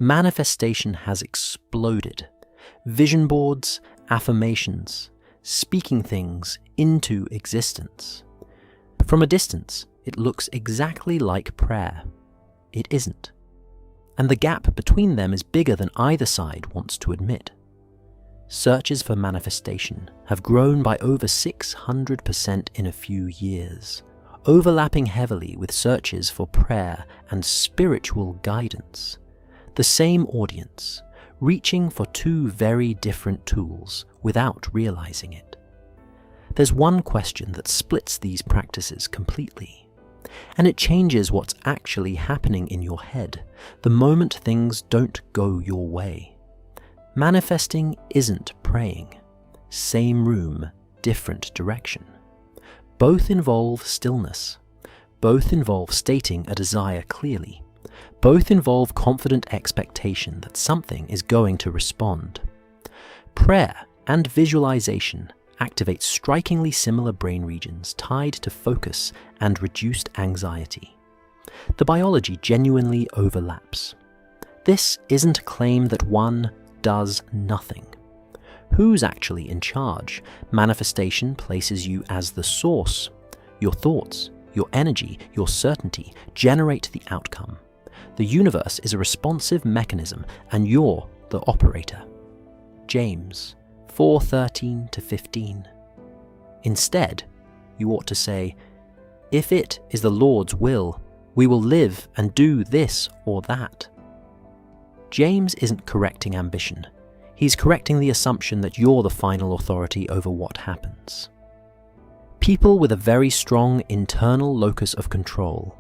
Manifestation has exploded. Vision boards, affirmations, speaking things into existence. From a distance, it looks exactly like prayer. It isn't. And the gap between them is bigger than either side wants to admit. Searches for manifestation have grown by over 600% in a few years, overlapping heavily with searches for prayer and spiritual guidance. The same audience, reaching for two very different tools without realizing it. There's one question that splits these practices completely, and it changes what's actually happening in your head the moment things don't go your way. Manifesting isn't praying. Same room, different direction. Both involve stillness. Both involve stating a desire clearly. Both involve confident expectation that something is going to respond. Prayer and visualization activate strikingly similar brain regions tied to focus and reduced anxiety. The biology genuinely overlaps. This isn't a claim that one does nothing. Who's actually in charge? Manifestation places you as the source. Your thoughts, your energy, your certainty generate the outcome. The universe is a responsive mechanism, and you're the operator. James 4:13-15. Instead, you ought to say, if it is the Lord's will, we will live and do this or that. James isn't correcting ambition. He's correcting the assumption that you're the final authority over what happens. People with a very strong internal locus of control,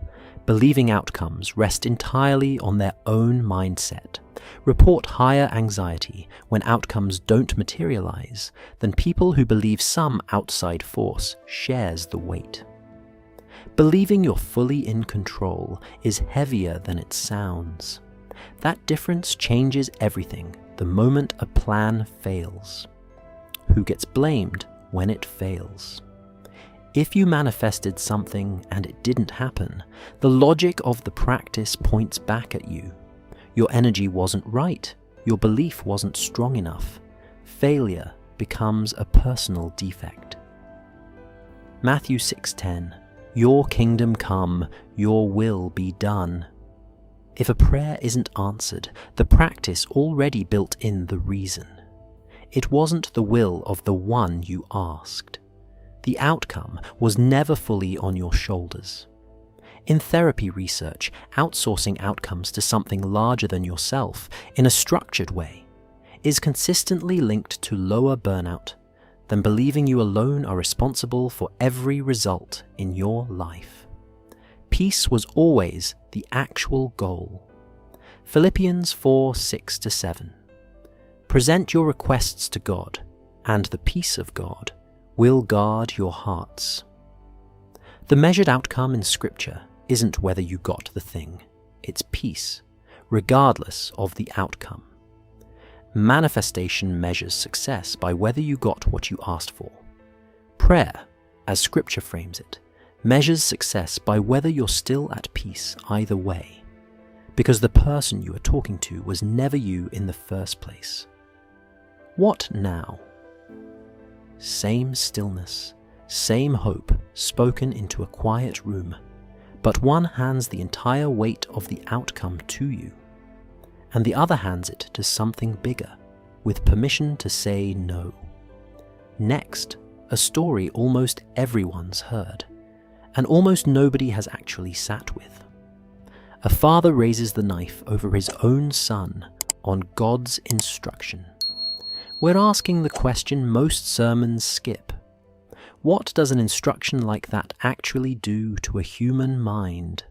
believing outcomes rest entirely on their own mindset, report higher anxiety when outcomes don't materialize than people who believe some outside force shares the weight. Believing you're fully in control is heavier than it sounds. That difference changes everything the moment a plan fails. Who gets blamed when it fails? If you manifested something and it didn't happen, the logic of the practice points back at you. Your energy wasn't right. Your belief wasn't strong enough. Failure becomes a personal defect. Matthew 6:10, your kingdom come, your will be done. If a prayer isn't answered, the practice already built in the reason. It wasn't the will of the one you asked. The outcome was never fully on your shoulders. In therapy research, outsourcing outcomes to something larger than yourself in a structured way is consistently linked to lower burnout than believing you alone are responsible for every result in your life. Peace was always the actual goal. Philippians 4:6-7. Present your requests to God, and the peace of God will guard your hearts. The measured outcome in Scripture isn't whether you got the thing, it's peace, regardless of the outcome. Manifestation measures success by whether you got what you asked for. Prayer, as Scripture frames it, measures success by whether you're still at peace either way, because the person you are talking to was never you in the first place. What now? Same stillness, same hope spoken into a quiet room, but one hands the entire weight of the outcome to you, and the other hands it to something bigger, with permission to say no. Next, a story almost everyone's heard, and almost nobody has actually sat with. A father raises the knife over his own son on God's instruction. We're asking the question most sermons skip. What does an instruction like that actually do to a human mind?